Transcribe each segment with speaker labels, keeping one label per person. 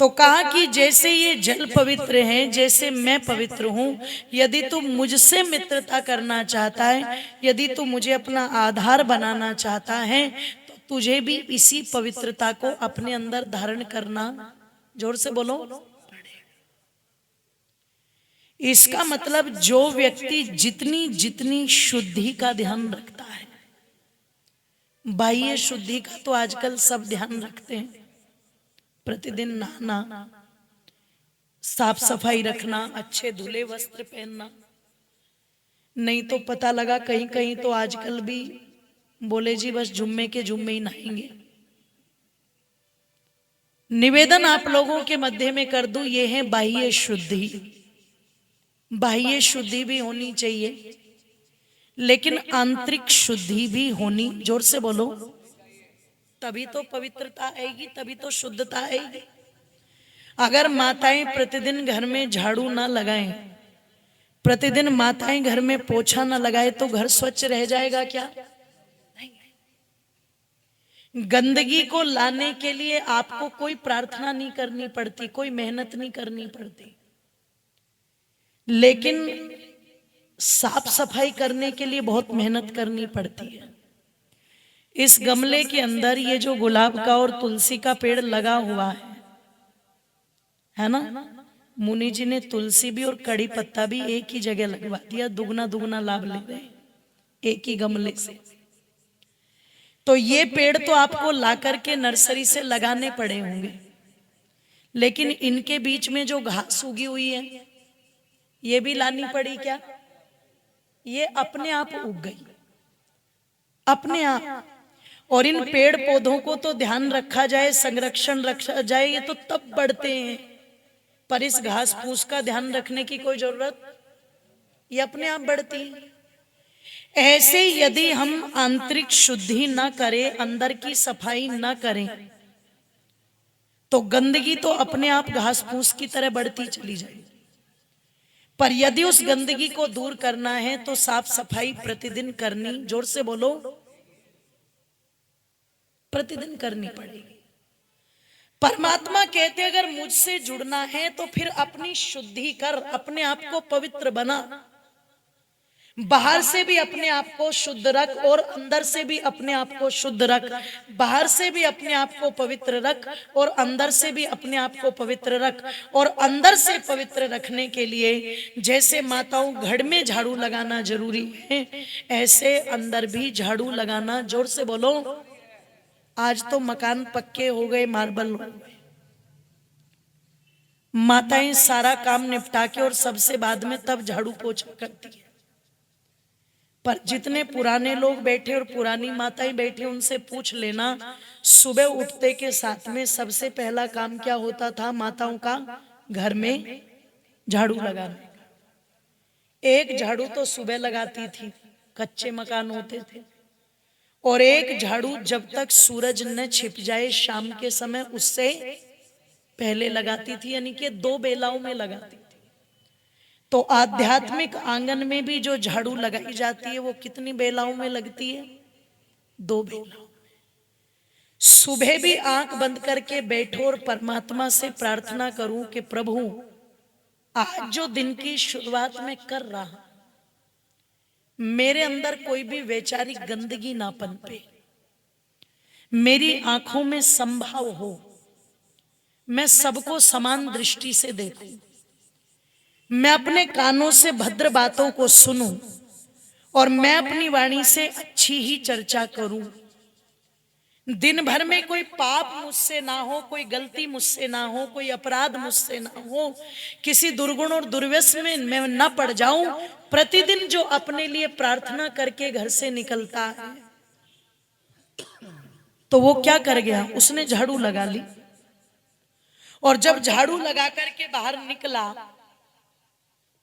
Speaker 1: तो कहा कि जैसे ये जल पवित्र है, जैसे मैं पवित्र हूं, यदि तू मुझसे मित्रता करना चाहता है, यदि तू मुझे अपना आधार बनाना चाहता है, तो तुझे भी इसी पवित्रता को अपने अंदर धारण करना, जोर से बोलो, इसका मतलब जो व्यक्ति जितनी जितनी शुद्धि का ध्यान रखता है, बाह्य शुद्धि का तो आजकल सब ध्यान रखते हैं, प्रतिदिन नहाना, साफ सफाई रखना, अच्छे धुले वस्त्र पहनना, नहीं तो पता लगा कहीं कहीं तो आजकल भी बोले जी बस जुम्मे के जुम्मे ही नहाएंगे। निवेदन आप लोगों के मध्य में कर दूं, ये है बाह्य शुद्धि। बाह्य शुद्धि भी होनी चाहिए, लेकिन आंतरिक शुद्धि भी होनी, जोर से बोलो, तभी तो पवित्रता आएगी, तभी तो शुद्धता आएगी। अगर माताएं प्रतिदिन घर में झाड़ू ना लगाएं, प्रतिदिन माताएं घर में पोछा ना लगाए, तो घर स्वच्छ रह जाएगा क्या? नहीं। गंदगी को लाने के लिए आपको कोई प्रार्थना नहीं करनी पड़ती, कोई मेहनत नहीं करनी पड़ती, लेकिन साफ सफाई करने के लिए बहुत मेहनत करनी पड़ती है। इस गमले के अंदर ये जो गुलाब का और तुलसी का पेड़ लगा हुआ है ना, मुनि जी ने तुलसी भी और कड़ी पत्ता भी एक ही जगह लगवा दिया, दुगना दुगना लाभ ले रहे हैं एक ही गमले से। तो ये पेड़ तो आपको ला करके नर्सरी से लगाने पड़े होंगे, लेकिन इनके बीच में जो घास उगी हुई है, ये भी लानी पड़ी क्या? ये अपने आप उग गई, अपने आप। और इन पेड़ पौधों को तो ध्यान रखा जाए, संरक्षण रखा जाए, ये तो तब बढ़ते हैं, पर इस घास फूस का ध्यान रखने की कोई जरूरत, ये अपने आप बढ़ती है। ऐसे यदि हम आंतरिक शुद्धि ना करें, अंदर की सफाई ना करें, तो गंदगी तो अपने आप घास फूस की तरह बढ़ती चली जाएगी। पर यदि उस गंदगी को दूर करना है तो साफ सफाई प्रतिदिन करनी, जोर से बोलो, प्रतिदिन करनी पड़ेगी। परमात्मा कहते अगर मुझसे जुड़ना है तो फिर अपनी शुद्धि कर, अपने आप को पवित्र बना, बाहर से भी अपने आप को शुद्ध रख और अंदर से भी अपने आप को शुद्ध रख। बाहर से भी अपने आप को पवित्र रख और अंदर से भी अपने आप को पवित्र रख। और अंदर से पवित्र रखने के लिए जैसे माताओं घर में झाड़ू लगाना जरूरी है, ऐसे अंदर भी झाड़ू लगाना, जोर से बोलो। आज तो मकान पक्के हो गए, मार्बल हो गए, माताएं सारा काम निपटा के और सबसे बाद में तब झाड़ू पोछा करती है। पर जितने पुराने लोग बैठे और पुरानी माताएं बैठी, उनसे पूछ लेना, सुबह उठते के साथ में सबसे पहला काम क्या होता था माताओं का? घर में झाड़ू लगाने का। एक झाड़ू तो सुबह लगाती थी, कच्चे मकान होते थे, और एक झाड़ू जब तक सूरज न छिप जाए शाम के समय, उससे पहले लगाती थी, यानी कि 2 बेलाओं में लगाती थी। तो आध्यात्मिक आंगन में भी जो झाड़ू लगाई जाती है वो कितनी बेलाओं में लगती है? 2 बेलाओं में। सुबह भी आंख बंद करके बैठो और परमात्मा से प्रार्थना करूं कि प्रभु आज जो दिन की शुरुआत में कर रहा, मेरे अंदर कोई भी वैचारिक गंदगी ना पनपे, मेरी आंखों में संभाव हो, मैं सबको समान दृष्टि से देखूं, मैं अपने कानों से भद्र बातों को सुनूं और मैं अपनी वाणी से अच्छी ही चर्चा करूं। दिन भर में कोई पाप मुझसे ना हो, कोई गलती मुझसे ना हो, कोई अपराध मुझसे ना हो, किसी दुर्गुण और दुर्व्यसन में मैं न पड़ जाऊं। प्रतिदिन जो अपने लिए प्रार्थना करके घर से निकलता है, तो वो क्या कर गया? उसने झाड़ू लगा ली, और जब झाड़ू लगा करके बाहर निकला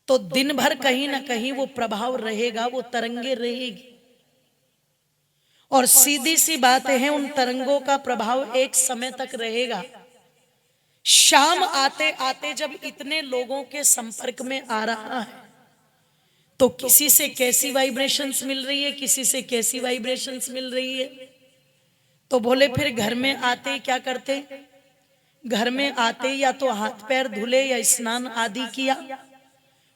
Speaker 1: तो दिन भर कहीं ना कहीं वो प्रभाव रहेगा, वो तरंगे रहेगी। और सीधी सी बात है, उन तरंगों का प्रभाव एक समय तक रहेगा। शाम आते आते जब इतने लोगों के संपर्क में आ रहा है, तो किसी से कैसी वाइब्रेशंस मिल रही है, किसी से कैसी वाइब्रेशंस मिल रही है। तो बोले फिर घर में आते ही क्या करते? घर में आते ही या तो हाथ पैर धुले या स्नान आदि किया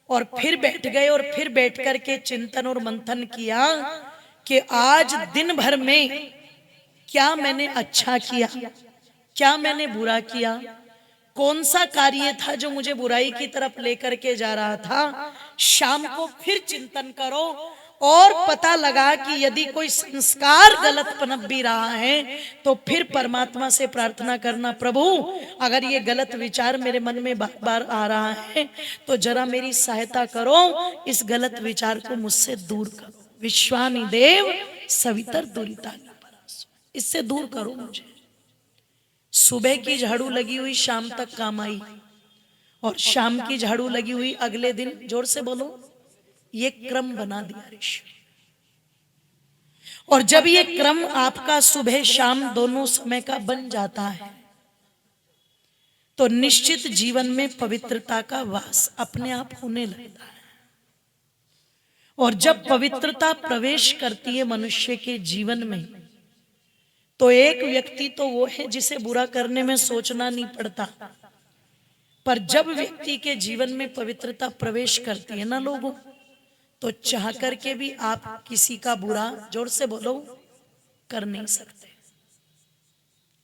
Speaker 1: और फिर बैठ गए और फिर बैठ करके चिंतन और मंथन किया कि आज दिन भर में क्या मैंने अच्छा किया, क्या मैंने बुरा किया, कौन सा कार्य था जो मुझे बुराई की तरफ लेकर के जा रहा था। शाम को फिर चिंतन करो और पता लगा कि यदि कोई संस्कार गलत पनप भी रहा है तो फिर परमात्मा से प्रार्थना करना, प्रभु अगर ये गलत विचार मेरे मन में बार बार आ रहा है तो जरा मेरी सहायता करो, इस गलत विचार को मुझसे दूर करो। विश्वानि देव सवितर दुरितानि परासु, इससे दूर करो मुझे। सुबह की झाड़ू लगी हुई शाम तक काम आई और शाम की झाड़ू लगी हुई अगले दिन, जोर से बोलो, ये क्रम बना दिया ऋषि। और जब ये क्रम आपका सुबह शाम दोनों समय का बन जाता है तो निश्चित जीवन में पवित्रता का वास अपने आप होने लगता है। और जब पवित्रता प्रवेश करती है मनुष्य के जीवन में तो एक व्यक्ति तो वो है जिसे बुरा करने में सोचना नहीं पड़ता, पर जब व्यक्ति के जीवन में पवित्रता प्रवेश करती है ना लोगों, तो चाह करके भी आप किसी का बुरा, जोर से बोलो, कर नहीं सकते।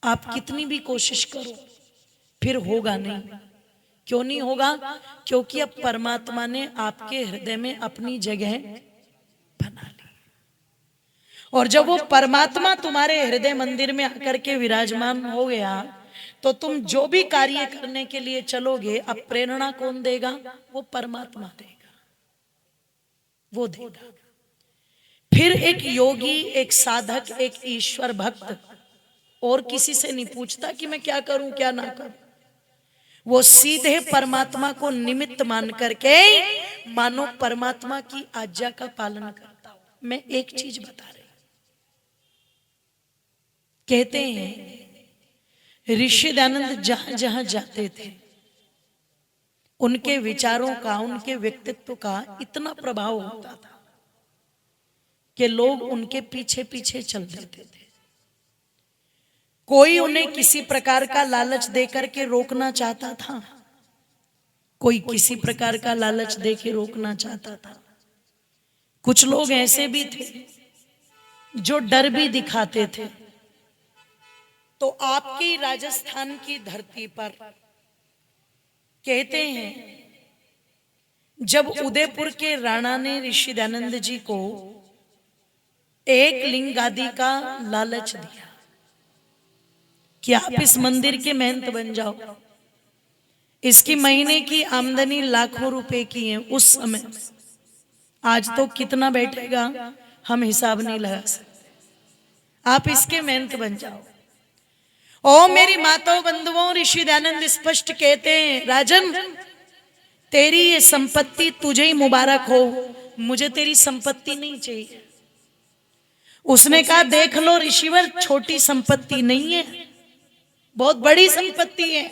Speaker 1: आप कितनी भी कोशिश करो फिर होगा नहीं। क्यों नहीं होगा? क्योंकि अब परमात्मा ने आपके हृदय में अपनी जगह बना ली। और जब वो परमात्मा तुम्हारे हृदय मंदिर में आकर के विराजमान हो गया तो तुम जो भी कार्य करने के लिए चलोगे, अब प्रेरणा कौन देगा? वो परमात्मा देगा, वो देगा। फिर एक योगी, एक साधक, एक ईश्वर भक्त और किसी से नहीं पूछता कि मैं क्या करूं क्या ना करूं। वो सीधे परमात्मा को निमित्त मान करके मानो परमात्मा की आज्ञा का पालन करता हूं। मैं एक चीज बता रही, कहते हैं ऋषि दयानंद जहां जहां जाते थे उनके विचारों का, उनके व्यक्तित्व का इतना प्रभाव होता था कि लोग उनके पीछे पीछे चल देते थे। कोई उन्हें किसी प्रकार का लालच देकर के रोकना चाहता था, कोई किसी प्रकार का लालच दे के रोकना चाहता था। कुछ लोग ऐसे भी थे जो डर भी दिखाते थे। तो आपकी राजस्थान की धरती पर कहते हैं जब उदयपुर के राणा ने ऋषि दयानंद जी को एक लिंग आदि का लालच दिया कि आप इस मंदिर के महंत बन जाओ, इसकी महीने की आमदनी लाखों रुपए की है उस समय, आज तो कितना बैठेगा हम हिसाब नहीं लगा सकते, आप इसके महंत बन जाओ। ओ मेरी माताओं बंधुओं, ऋषि दयानंद स्पष्ट कहते हैं राजन तेरी ये संपत्ति तुझे ही मुबारक हो, मुझे तेरी संपत्ति नहीं चाहिए। उसने कहा देख लो ऋषिवर, छोटी संपत्ति नहीं है, बहुत बड़ी संपत्ति है।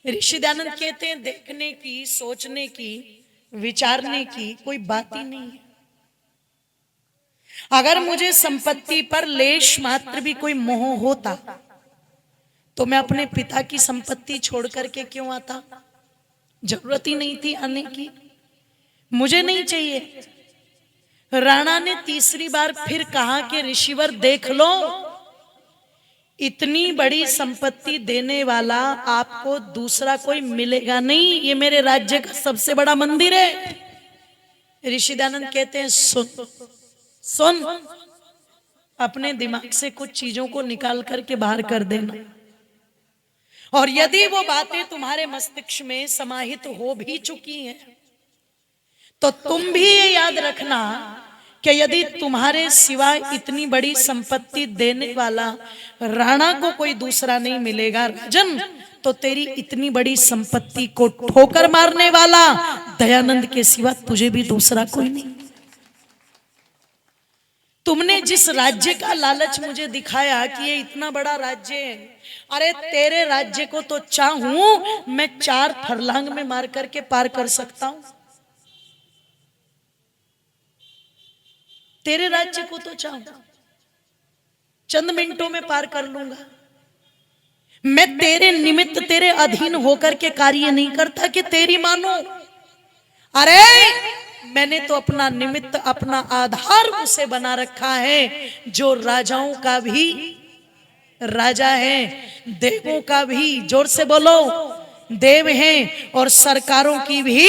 Speaker 1: ऋषि दयानंद कहते हैं देखने की, सोचने की, विचारने की कोई बात ही नहीं है। अगर मुझे संपत्ति पर लेश मात्र भी कोई मोह होता तो मैं अपने पिता की संपत्ति छोड़ करके क्यों आता? जरूरत ही नहीं थी आने की, मुझे नहीं चाहिए। राणा ने तीसरी बार फिर कहा कि ऋषिवर देख लो, इतनी बड़ी संपत्ति देने वाला आपको दूसरा कोई मिलेगा नहीं, ये मेरे राज्य का सबसे बड़ा मंदिर है। ऋषि दयानंद कहते हैं सुन सुन, अपने दिमाग से कुछ चीजों को निकाल करके बाहर कर देना, और यदि वो बातें तुम्हारे मस्तिष्क में समाहित हो भी चुकी हैं तो तुम भी ये याद रखना कि यदि तुम्हारे सिवाय इतनी बड़ी संपत्ति देने वाला राणा को कोई दूसरा नहीं मिलेगा राजन, तो तेरी इतनी बड़ी संपत्ति को ठोकर मारने वाला दयानंद के सिवा तुझे भी दूसरा कोई नहीं। तुमने जिस राज्य का लालच मुझे दिखाया कि ये इतना बड़ा राज्य है, अरे तेरे राज्य को तो चाहूं मैं 4 फरलांग में मार करके पार कर सकता हूं। तेरे राज्य को तो चाहूं चंद मिनटों में पार कर लूंगा। मैं तेरे निमित्त तेरे अधीन होकर के कार्य नहीं करता कि तेरी मानो। अरे मैंने तो अपना निमित्त, अपना आधार उसे बना रखा है जो राजाओं का भी राजा है, देवों का भी, जोर से बोलो, देव हैं, और सरकारों की भी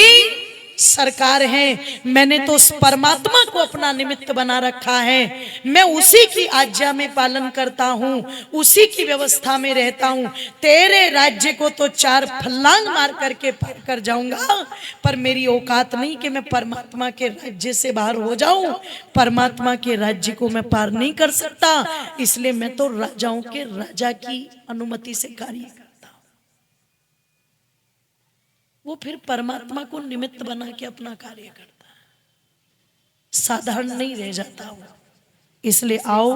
Speaker 1: सरकार है। मैंने तो उस परमात्मा को अपना निमित्त बना रखा है। मैं उसी की आज्ञा में पालन करता हूँ, उसी की व्यवस्था में रहता हूँ। तेरे राज्य को तो 4 फल्लांग मार करके पार कर जाऊंगा, पर मेरी औकात नहीं कि मैं परमात्मा के राज्य से बाहर हो जाऊं। परमात्मा के राज्य को मैं पार नहीं कर सकता, इसलिए मैं तो राजाओं के राजा की अनुमति से कार्य करता हूं। वो फिर परमात्मा को निमित्त बना के अपना कार्य करता है, साधारण नहीं रह जाता वो। इसलिए आओ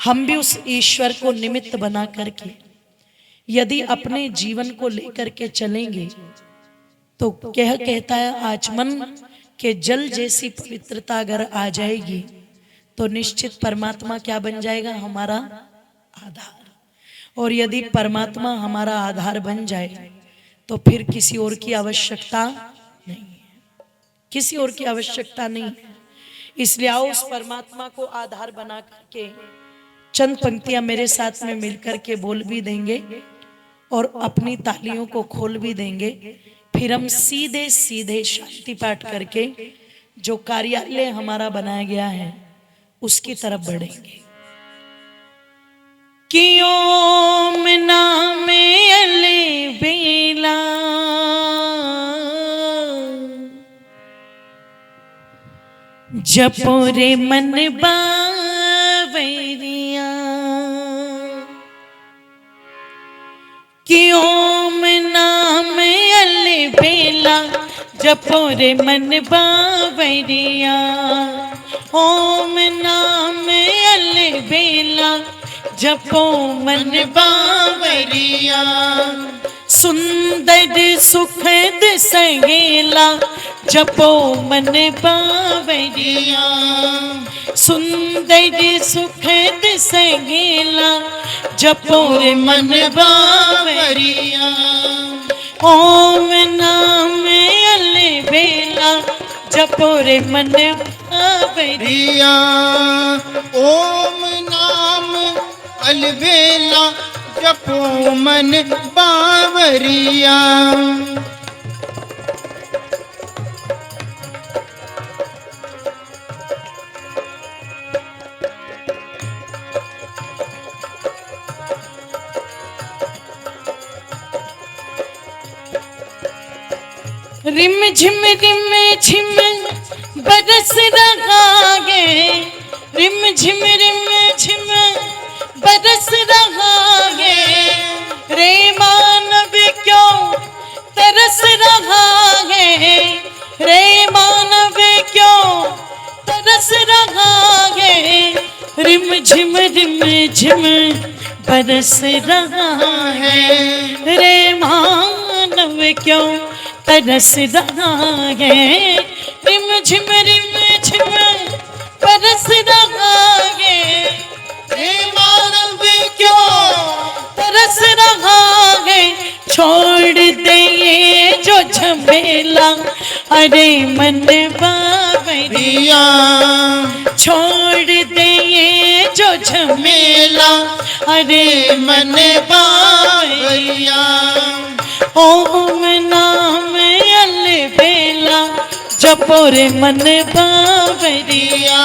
Speaker 1: हम भी उस ईश्वर को निमित्त बना करके यदि अपने जीवन को लेकर के चलेंगे तो क्या कहता है आचमन के जल जैसी पवित्रता अगर आ जाएगी तो निश्चित परमात्मा क्या बन जाएगा, हमारा आधार। और यदि परमात्मा हमारा आधार बन जाए तो फिर किसी और की आवश्यकता नहीं है, किसी और की आवश्यकता नहीं है। इसलिए आओ उस परमात्मा को आधार बना करके चंद पंक्तियां मेरे साथ में मिलकर के बोल भी देंगे और अपनी तालियों को खोल भी देंगे। फिर हम सीधे सीधे शांति पाठ करके जो कार्यालय हमारा बनाया गया है उसकी तरफ बढ़ेंगे। कि ओम नामे अले बेला जपो रे मन बावरिया, कि ओम नाम अले बेला जपो रे मन बावरिया, ओम नाम अले बेला जपो मन बावरिया, सुंदर सुखद सहेला जपो मन बावरिया, सुंदर सुखद सहेला जपो रे मन बावरिया, ओम नाम अले बेला जपो रे मन बावरिया,
Speaker 2: ओम नाम अलबेला जपो मन बावरिया।
Speaker 1: रिम झिम बरस रहा है, रिम झिम बरस रहा है, रे मानव क्यों तरस रहा है, रे मानव क्यों तरस रहा है, रिम झिम बरस रहा है, रे मानव क्यों तरस रहा है, रिम झिम बरस रहा है,
Speaker 2: हे मानव क्यों
Speaker 1: तरस रहा है, छोड़ दे ये जो झमेला अरे मन बावरिया, छोड़ दे ये जो झमेला अरे मन बावरिया, ओम नाम अलबेला जपो रे मन बावरिया,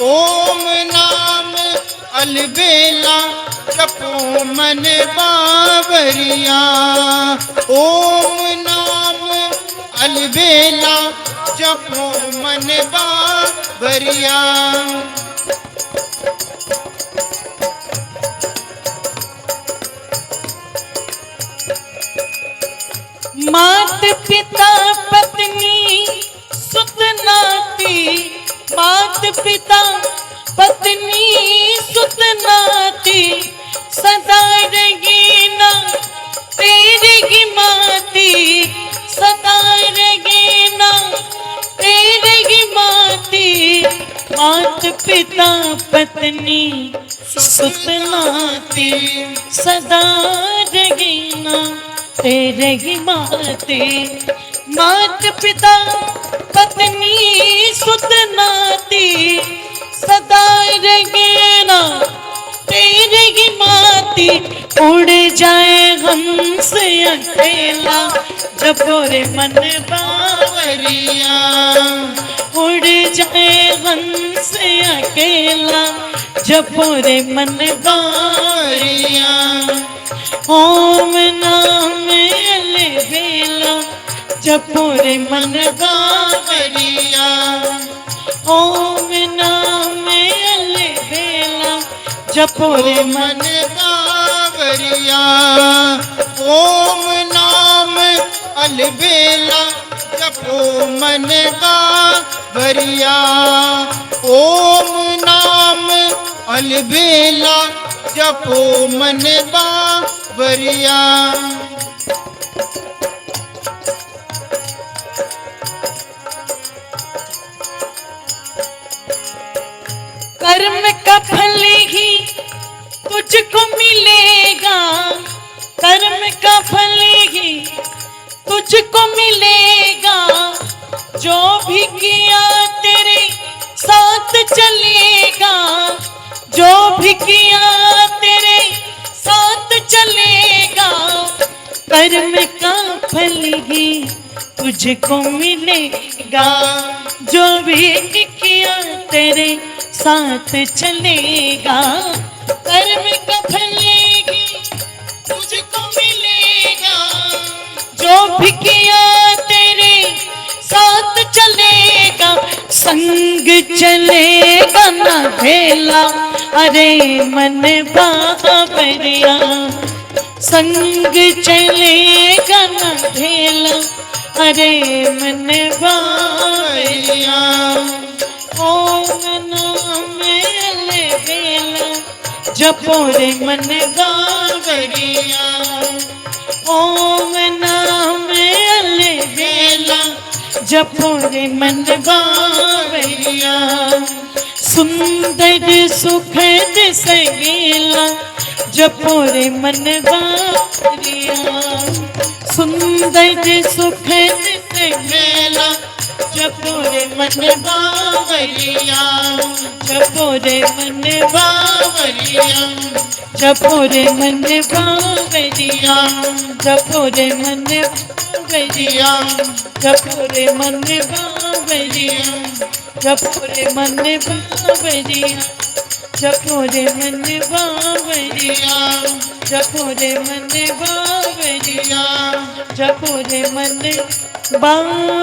Speaker 2: ओम नाम अलबेला जपो मन बावरिया, ओम नाम अलबेला जपो मन बावरिया।
Speaker 1: मात पिता पत्नी सुत नाती, मात पिता पत्नी सुत नाती, सदा रहेगी ना तेरी ही माती, सदा रहेगी ना तेरी ही माती, मात पिता पत्नी सुतनाती सदा रहीना तेरे ही माते। मात पिता पत्नी सुतनाती सदा रहीना तेरे ही माती। उड़ जाए हंस अकेला जपोरे मन बावरिया। उड़ जाए हंस अकेला जपोरे मन बावरिया। ओम नाम अलबेला जपोरे मन बावरिया। ओम नाम अलबेला जपोरे मन
Speaker 2: बावरिया। ओम नाम अलबेला जपो मन बावरिया। ओम नाम अलबेला जपो मन बावरिया।
Speaker 1: कर्म का फल ही तुझको मिलेगा। कर्म का फल ही तुझको मिलेगा। जो भी किया तेरे साथ चलेगा। जो भी किया तेरे साथ चलेगा। कर्म का फल ही तुझको मिलेगा। जो भी किया तेरे साथ चलेगा। कर्म का फल ही तुझको मिलेगा। जो भी किया तेरे साथ चलेगा। संग चलेगा ना भेला अरे मन बावरिया। संग चलेगा ना भेला अरे मन बावरिया। ओम नाम अलबेला जपोरे मन बावरिया। ओम नाम अलबेला जपोरे मन बावरिया। सुंदर सुखद सगेला जपोरे मन बावरिया। सुंदर सुखद सगेला जपोरे मन बावरिया। जपोरे मन बावरिया। जपोरे मन बावरिया। जपोरे मन बावरिया। जपोरे मन बावरिया। जपोरे मन बावरिया। जपोरे मन बावरिया। जपोरे मन बावरिया। जपोरे मन बावरिया।